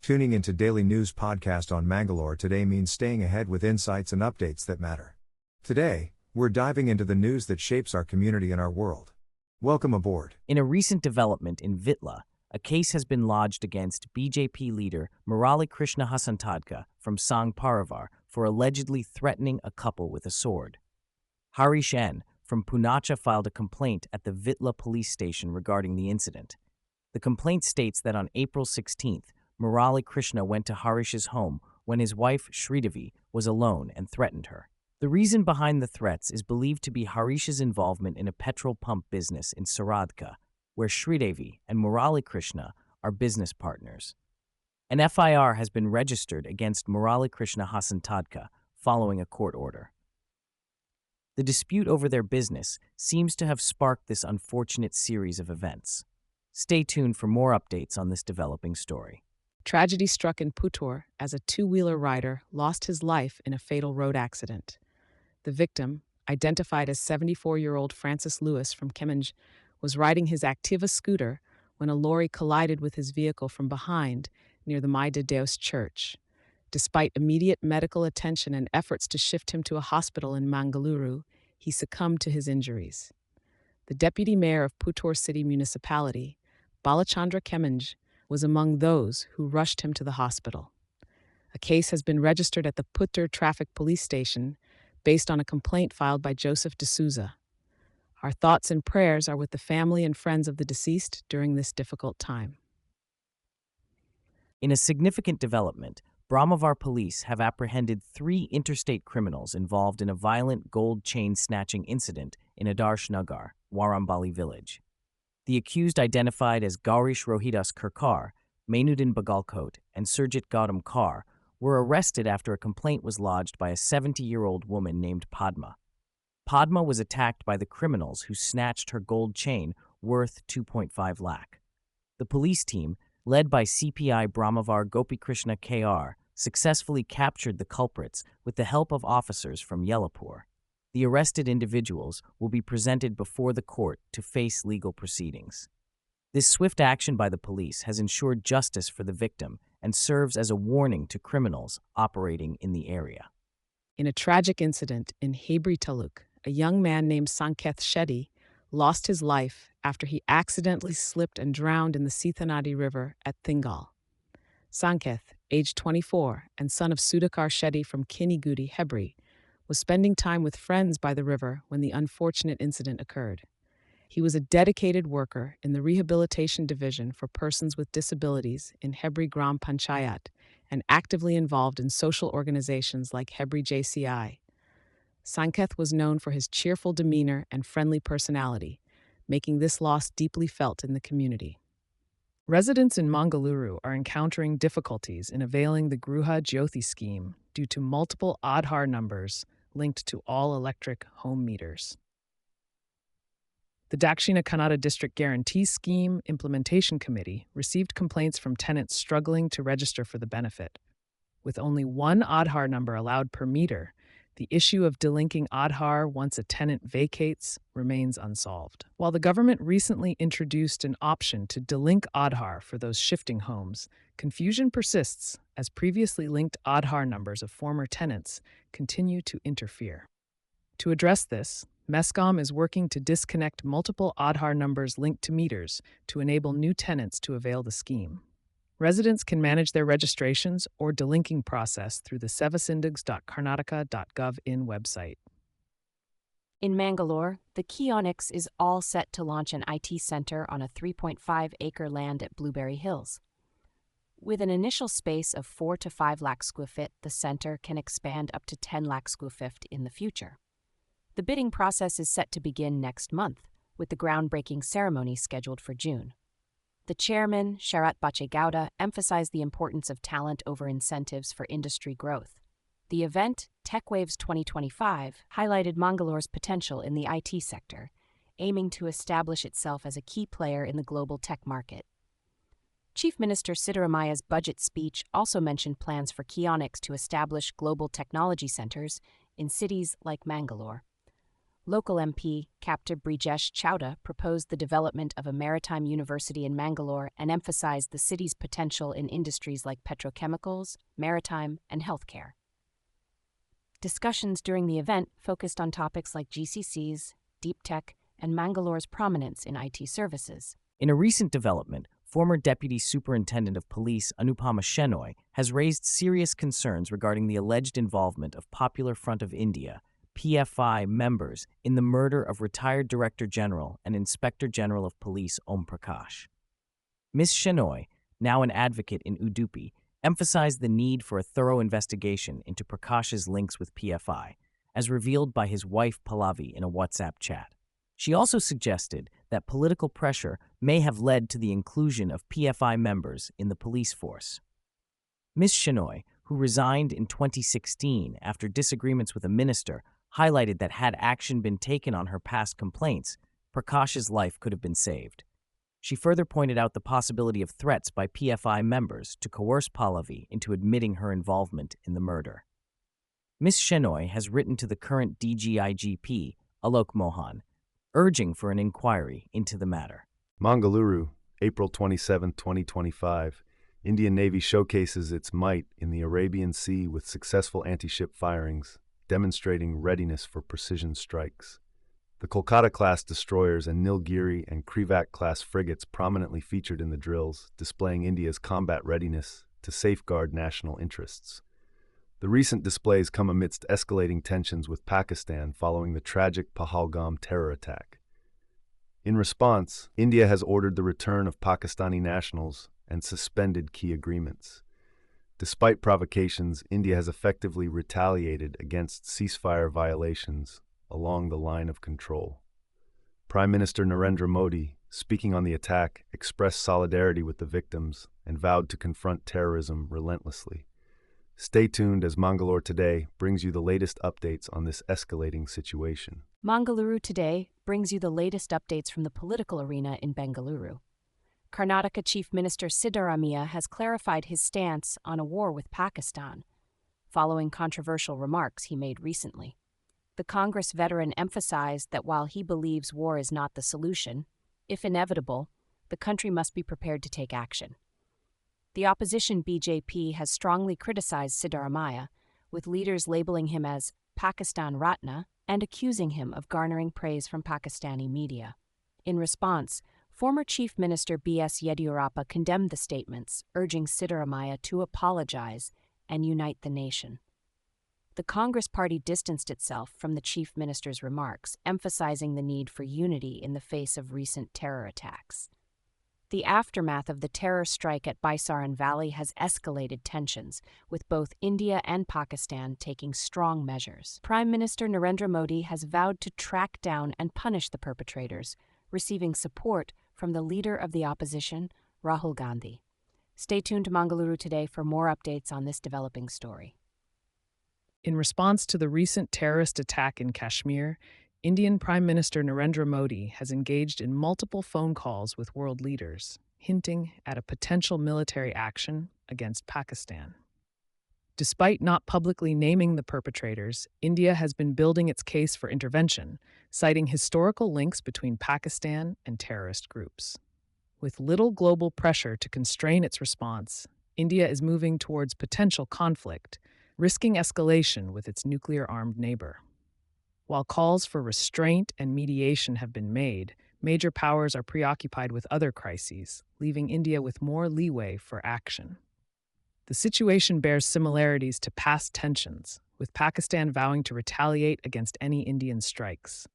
Tuning into Daily News Podcast on Mangalore today means staying ahead with insights and updates that matter. Today, we're diving into the news that shapes our community and our world. Welcome aboard. In a recent development in Vitla, a case has been lodged against BJP leader Muralikrishna Hasantadka from Sangh Parivar for allegedly threatening a couple with a sword. Harish N. from Pune filed a complaint at the Vitla police station regarding the incident. The complaint states that on April 16th, Muralikrishna went to Harish's home when his wife Sridevi was alone and threatened her. The reason behind the threats is believed to be Harish's involvement in a petrol pump business in Saradka, where Sridevi and Muralikrishna are business partners. An FIR has been registered against Muralikrishna Hasantadka following a court order. The dispute over their business seems to have sparked this unfortunate series of events. Stay tuned for more updates on this developing story. Tragedy struck in Puttur as a two-wheeler rider lost his life in a fatal road accident. The victim, identified as 74-year-old Francis Lewis from Kemenj, was riding his Activa scooter when a lorry collided with his vehicle from behind near the Mai de Deus church. Despite immediate medical attention and efforts to shift him to a hospital in Mangaluru, he succumbed to his injuries. The deputy mayor of Puttur City Municipality, Balachandra Kemenj, was among those who rushed him to the hospital. A case has been registered at the Puttur Traffic Police Station based on a complaint filed by Joseph D'Souza. Our thoughts and prayers are with the family and friends of the deceased during this difficult time. In a significant development, Brahmavar police have apprehended 3 interstate criminals involved in a violent gold chain snatching incident in Adarsh Nagar, Warambali village. The accused, identified as Gaurish Rohidas Kirkar, Mainuddin Bagalkot, and Surjit Gautam Kaur, were arrested after a complaint was lodged by a 70-year-old woman named Padma. Padma was attacked by the criminals who snatched her gold chain worth 2.5 lakh. The police team, led by CPI Brahmavar Gopikrishna KR, successfully captured the culprits with the help of officers from Yellapur. The arrested individuals will be presented before the court to face legal proceedings. This swift action by the police has ensured justice for the victim and serves as a warning to criminals operating in the area. In a tragic incident in Hebri Taluk, a young man named Sanketh Shetty lost his life after he accidentally slipped and drowned in the Seethanadi river at Thingal. Sanketh, aged 24 and son of Sudhakar Shetty from Kinigudi, Hebri, was spending time with friends by the river when the unfortunate incident occurred. He was a dedicated worker in the Rehabilitation Division for Persons with Disabilities in Hebri Gram Panchayat and actively involved in social organizations like Hebri JCI. Sanketh was known for his cheerful demeanor and friendly personality, making this loss deeply felt in the community. Residents in Mangaluru are encountering difficulties in availing the Gruha Jyothi Scheme due to multiple Aadhaar numbers linked to all-electric home meters. The Dakshina Kannada District Guarantee Scheme Implementation Committee received complaints from tenants struggling to register for the benefit. With only one Aadhaar number allowed per meter, the issue of delinking Aadhaar once a tenant vacates remains unsolved. While the government recently introduced an option to delink Aadhaar for those shifting homes, confusion persists as previously linked Aadhaar numbers of former tenants continue to interfere. To address this, MESCOM is working to disconnect multiple Aadhaar numbers linked to meters to enable new tenants to avail the scheme. Residents can manage their registrations or delinking process through the sevasindex.karnataka.gov.in website. In Mangalore, the KEONICS is all set to launch an IT center on a 3.5-acre land at Blueberry Hills. With an initial space of 4 to 5 lakh square feet, the center can expand up to 10 lakh square feet in the future. The bidding process is set to begin next month, with the groundbreaking ceremony scheduled for June. The chairman, Sharat Bachegowda, emphasized the importance of talent over incentives for industry growth. The event, TechWaves 2025, highlighted Mangalore's potential in the IT sector, aiming to establish itself as a key player in the global tech market. Chief Minister Siddaramaya's budget speech also mentioned plans for KEONICS to establish global technology centers in cities like Mangalore. Local MP Captain Brijesh Chowda proposed the development of a maritime university in Mangalore and emphasized the city's potential in industries like petrochemicals, maritime, and healthcare. Discussions during the event focused on topics like GCCs, deep tech, and Mangalore's prominence in IT services. In a recent development, former Deputy Superintendent of Police Anupama Shenoy has raised serious concerns regarding the alleged involvement of Popular Front of India, PFI, members in the murder of retired Director General and Inspector General of Police Om Prakash. Ms. Shenoy, now an advocate in Udupi, emphasized the need for a thorough investigation into Prakash's links with PFI, as revealed by his wife Pallavi in a WhatsApp chat. She also suggested that political pressure may have led to the inclusion of PFI members in the police force. Ms. Shenoy, who resigned in 2016 after disagreements with a minister, highlighted that had action been taken on her past complaints, Prakash's life could have been saved. She further pointed out the possibility of threats by PFI members to coerce Pallavi into admitting her involvement in the murder. Ms. Shenoy has written to the current DGIGP, Alok Mohan, urging for an inquiry into the matter. Mangaluru, April 27, 2025. Indian Navy showcases its might in the Arabian Sea with successful anti-ship firings, demonstrating readiness for precision strikes. The Kolkata-class destroyers and Nilgiri and Krivat-class frigates prominently featured in the drills, displaying India's combat readiness to safeguard national interests. The recent displays come amidst escalating tensions with Pakistan following the tragic Pahalgam terror attack. In response, India has ordered the return of Pakistani nationals and suspended key agreements. Despite provocations, India has effectively retaliated against ceasefire violations along the line of control. Prime Minister Narendra Modi, speaking on the attack, expressed solidarity with the victims and vowed to confront terrorism relentlessly. Stay tuned as Mangalore Today brings you the latest updates on this escalating situation. Mangaluru Today brings you the latest updates from the political arena in Bengaluru. Karnataka Chief Minister Siddaramaiah has clarified his stance on a war with Pakistan, following controversial remarks he made recently. The Congress veteran emphasized that while he believes war is not the solution, if inevitable, the country must be prepared to take action. The opposition BJP has strongly criticized Siddaramaiah, with leaders labeling him as Pakistan Ratna and accusing him of garnering praise from Pakistani media. In response, former Chief Minister B.S. Yediyurappa condemned the statements, urging Siddaramaiah to apologize and unite the nation. The Congress party distanced itself from the Chief Minister's remarks, emphasizing the need for unity in the face of recent terror attacks. The aftermath of the terror strike at Baisaran Valley has escalated tensions, with both India and Pakistan taking strong measures. Prime Minister Narendra Modi has vowed to track down and punish the perpetrators, receiving support from the leader of the opposition, Rahul Gandhi. Stay tuned to Mangaluru Today for more updates on this developing story. In response to the recent terrorist attack in Kashmir, Indian Prime Minister Narendra Modi has engaged in multiple phone calls with world leaders, hinting at a potential military action against Pakistan. Despite not publicly naming the perpetrators, India has been building its case for intervention, citing historical links between Pakistan and terrorist groups. With little global pressure to constrain its response, India is moving towards potential conflict, risking escalation with its nuclear-armed neighbor. While calls for restraint and mediation have been made, major powers are preoccupied with other crises, leaving India with more leeway for action. The situation bears similarities to past tensions, with Pakistan vowing to retaliate against any Indian strikes.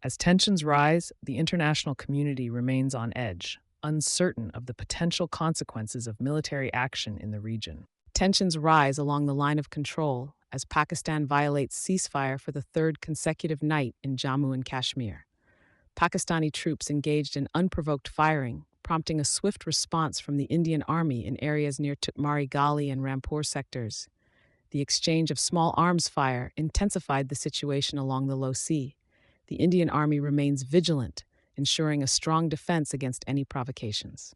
As tensions rise, the international community remains on edge, uncertain of the potential consequences of military action in the region. Tensions rise along the line of control as Pakistan violates ceasefire for the third consecutive night in Jammu and Kashmir. Pakistani troops engaged in unprovoked firing, prompting a swift response from the Indian Army in areas near Tutmari Gali and Rampur sectors. The exchange of small arms fire intensified the situation along the low sea. The Indian Army remains vigilant, ensuring a strong defense against any provocations.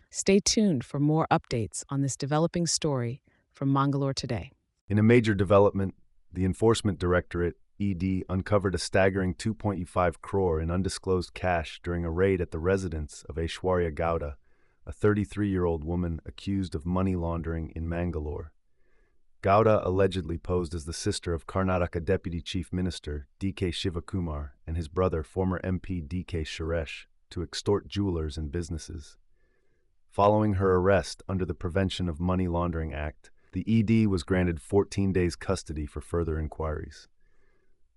Stay tuned for more updates on this developing story from Mangalore Today. In a major development, the Enforcement Directorate, ED uncovered a staggering 2.5 crore in undisclosed cash during a raid at the residence of Aishwarya Gowda, a 33-year-old woman accused of money laundering in Mangalore. Gowda allegedly posed as the sister of Karnataka Deputy Chief Minister D.K. Shivakumar and his brother, former MP D.K. Suresh, to extort jewelers and businesses. Following her arrest under the Prevention of Money Laundering Act, the ED was granted 14 days custody for further inquiries.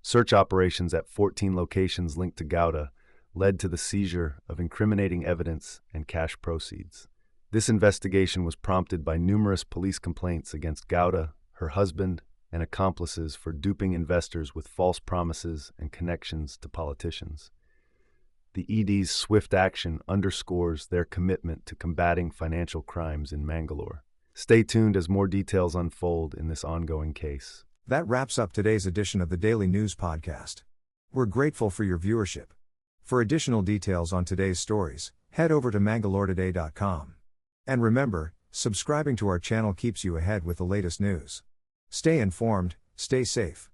Search operations at 14 locations linked to Gowda led to the seizure of incriminating evidence and cash proceeds. This investigation was prompted by numerous police complaints against Gowda, her husband, and accomplices for duping investors with false promises and connections to politicians. The ED's swift action underscores their commitment to combating financial crimes in Mangalore. Stay tuned as more details unfold in this ongoing case. That wraps up today's edition of the Daily News Podcast. We're grateful for your viewership. For additional details on today's stories, head over to mangaloretoday.com. And remember, subscribing to our channel keeps you ahead with the latest news. Stay informed, stay safe.